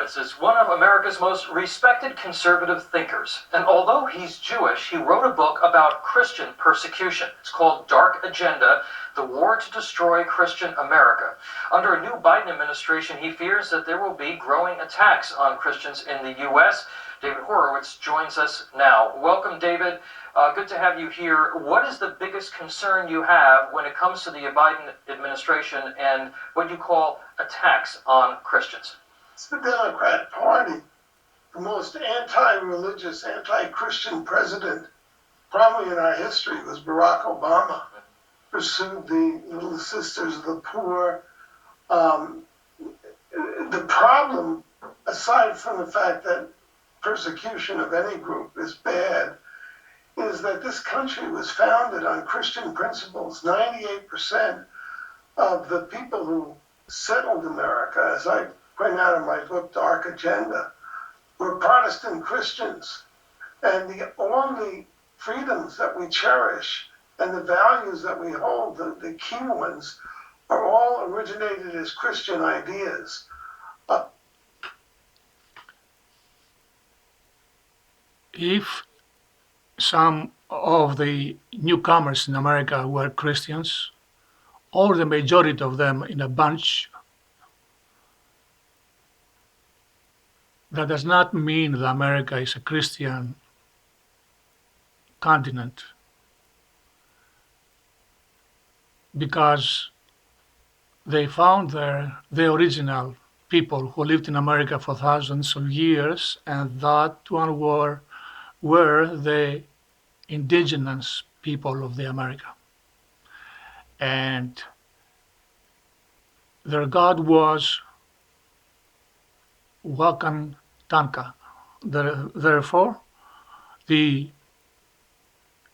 Apollonios is one of America's most respected conservative thinkers. And although he's Jewish, he wrote a book about Christian persecution. It's called Dark Agenda, The War to Destroy Christian America. Under a new Biden administration, he fears that there will be growing attacks on Christians in the U.S. David Horowitz joins us now. Welcome, David. Good to have you here. What is the biggest concern you have when it comes to the Biden administration and what you call attacks on Christians? It's the Democrat Party. The most anti-religious, anti-Christian president probably in our history was Barack Obama. Pursued the Little Sisters of the Poor. The problem, aside from the fact that persecution of any group is bad, is that this country was founded on Christian principles. 98% of the people who settled America, as I point out in my book, Dark Agenda, were Protestant Christians. And all the freedoms that we cherish and the values that we hold, the key ones, are all originated as Christian ideas. If some of the newcomers in America were Christians, or the majority of them in a bunch, that does not mean that America is a Christian continent, because they found there the original people who lived in America for thousands of years, and that one were the indigenous people of the America. And their god was Wakan Tanka. Therefore, the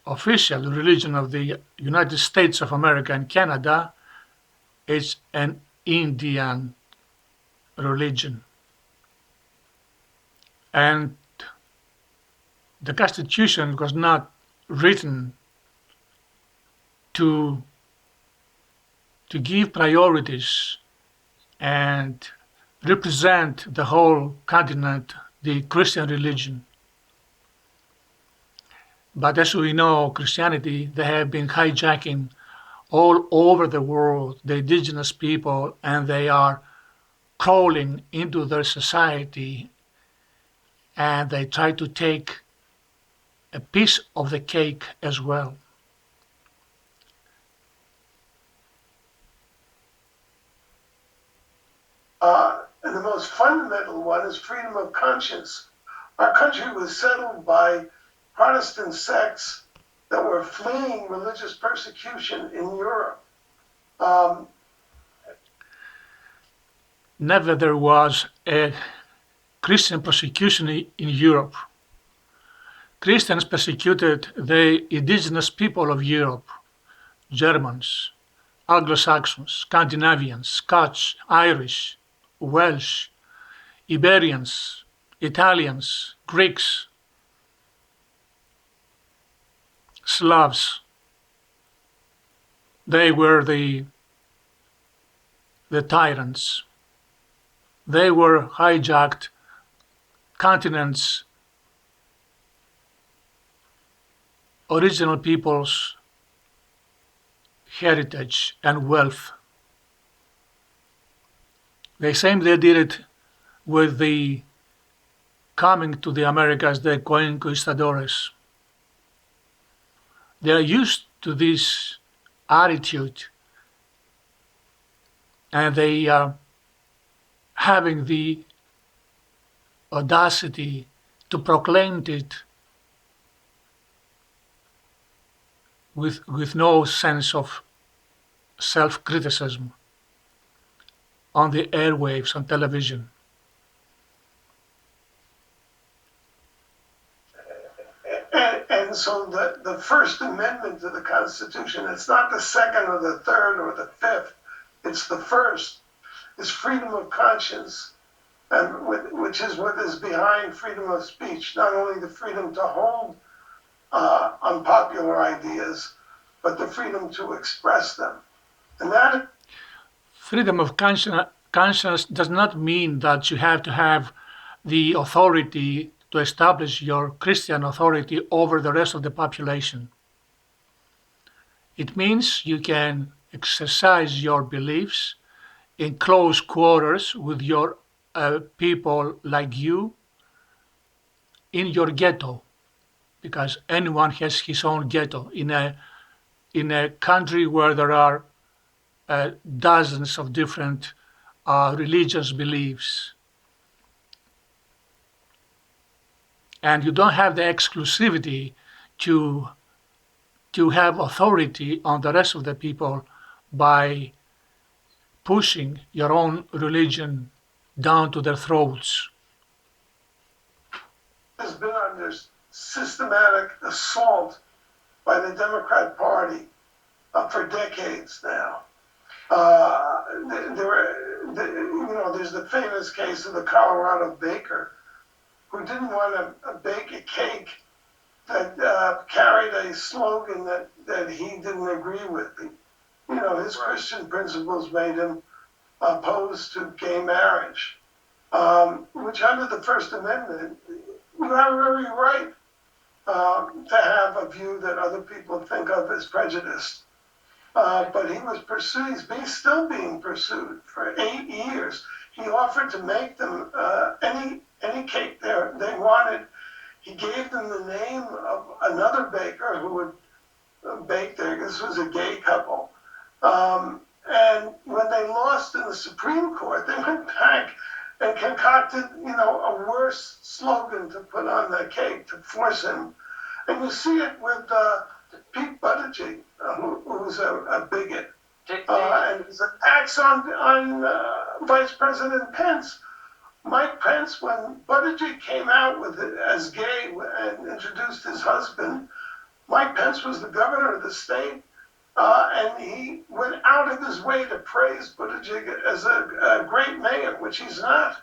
official religion of the United States of America and Canada is an Indian religion. And the Constitution was not written to give priorities and represent the whole continent, the Christian religion. But as we know, Christianity, they have been hijacking all over the world the indigenous people, and they are crawling into their society, and they try to take a piece of the cake as well. And the most fundamental one is freedom of conscience. Our country was settled by Protestant sects that were fleeing religious persecution in Europe. Never there was a Christian persecution in Europe. Christians persecuted the indigenous people of Europe, Germans, Anglo-Saxons, Scandinavians, Scots, Irish, Welsh, Iberians, Italians, Greeks, Slavs. They were the tyrants. They were hijacked continents, original people's heritage and wealth. The same they did it with the coming to the Americas, the conquistadores. They are used to this attitude, and they are having the audacity to proclaim it with no sense of self-criticism on the airwaves, on television. And so the First Amendment to the Constitution, it's not the second or the third or the fifth, it's the first, is freedom of conscience, and which is what is behind freedom of speech, not only the freedom to hold unpopular ideas, but the freedom to express them. And that freedom of conscience does not mean that you have to have the authority to establish your Christian authority over the rest of the population. It means you can exercise your beliefs in close quarters with your people like you in your ghetto, because anyone has his own ghetto in a country where there are dozens of different religious beliefs. And you don't have the exclusivity to have authority on the rest of the people by pushing your own religion down to their throats. Has been under systematic assault by the Democrat Party for decades now. There's the famous case of the Colorado baker who didn't want to bake a cake that carried a slogan that he didn't agree with. His Christian principles made him opposed to gay marriage, which under the First Amendment, you have every right to have a view that other people think of as prejudiced. But he was pursued, he's still being pursued for 8 years. He offered to make them any cake they wanted. He gave them the name of another baker who would bake there. This was a gay couple. And when they lost in the Supreme Court, they went back and concocted, a worse slogan to put on the cake to force him. And you see it with Pete Buttigieg, who's a bigot. And his attacks on Vice President Pence. Mike Pence, when Buttigieg came out with it as gay and introduced his husband, Mike Pence was the governor of the state, and he went out of his way to praise Buttigieg as a great mayor, which he's not.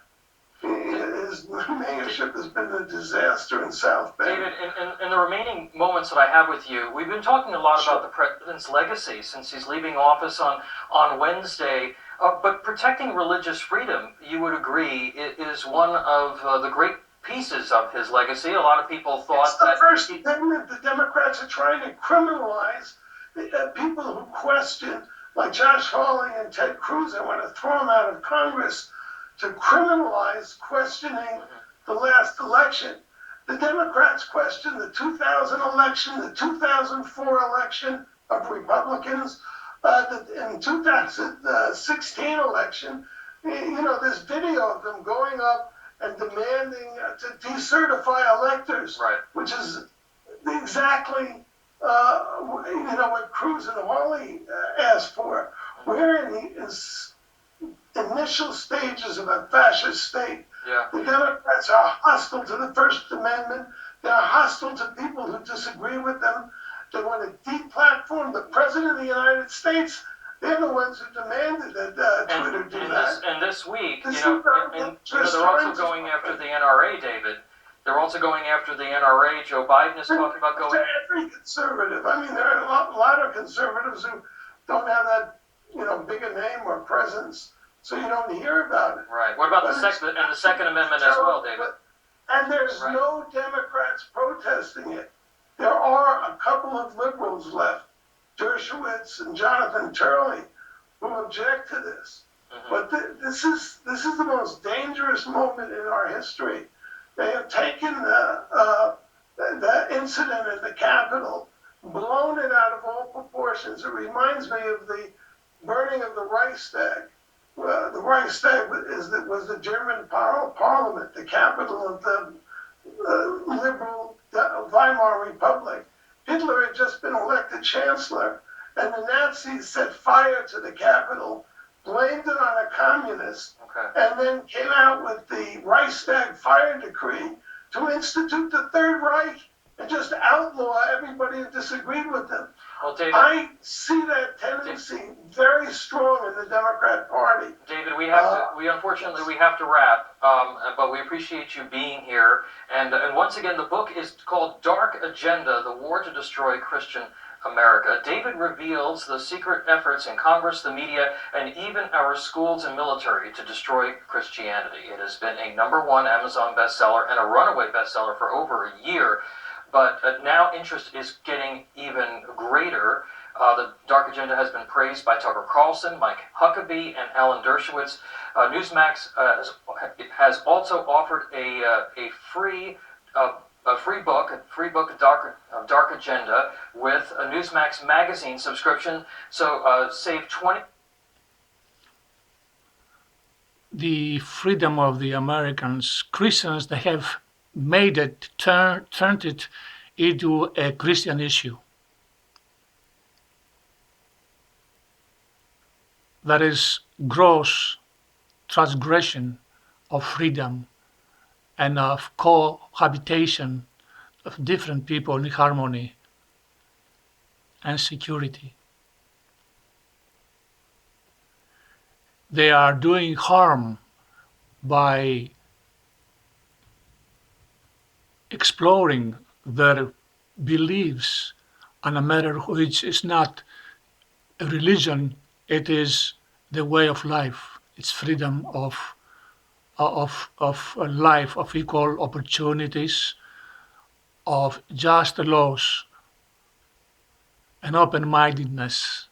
His mayorship has been a disaster in South Bend. David, in the remaining moments that I have with you, we've been talking a lot about the president's legacy since he's leaving office on Wednesday. But protecting religious freedom, you would agree, is one of the great pieces of his legacy. A lot of people thought it's the first thing that the Democrats are trying to criminalize people who question, like Josh Hawley and Ted Cruz. I want to throw them out of Congress to criminalize questioning the last election. The Democrats questioned the 2000 election, the 2004 election of Republicans, in 2016 election. There's video of them going up and demanding to decertify electors, right, which is exactly what Cruz and Hawley asked for. We're in the initial stages of a fascist state. Yeah. The Democrats are hostile to the First Amendment. They're hostile to people who disagree with them. They want to deplatform the President of the United States. They're the ones who demanded that Twitter do that. And this week, they're also going after the NRA, David. They're also going after the NRA. Joe Biden is talking about going... Every conservative. I mean, there are a lot of conservatives who don't have that, big a name or presence, so you don't hear about it. Right. What about the Second Amendment as well, David? And there's no Democrats protesting it. There are a couple of liberals left, Dershowitz and Jonathan Turley, who object to this. Mm-hmm. But this is the most dangerous moment in our history. They have taken the incident at the Capitol, blown it out of all proportions. It reminds me of the burning of the Reichstag. The Reichstag was the German parliament, the capital of the liberal Weimar Republic. Hitler had just been elected chancellor, and the Nazis set fire to the Capitol, blamed it on a communist, and then came out with the Reichstag fire decree to institute the Third Reich and just outlaw everybody who disagreed with them. Well, David, I see that tendency very strong in the Democrat Party. David, unfortunately we have to wrap, but we appreciate you being here. And once again, the book is called Dark Agenda: The War to Destroy Christian America, David reveals the secret efforts in Congress, the media, and even our schools and military to destroy Christianity. It has been a #1 Amazon bestseller and a runaway bestseller for over a year, but now interest is getting even greater. The Dark Agenda has been praised by Tucker Carlson, Mike Huckabee, and Alan Dershowitz. Newsmax has also offered a free book of Dark Agenda with a Newsmax magazine subscription. So save 20. The freedom of the Americans, Christians, they have made it, turned it into a Christian issue. That is gross transgression of freedom and of cohabitation of different people in harmony and security. They are doing harm by exploring their beliefs on a matter which is not a religion, it is the way of life. It's freedom of life, of equal opportunities, of just laws, and open-mindedness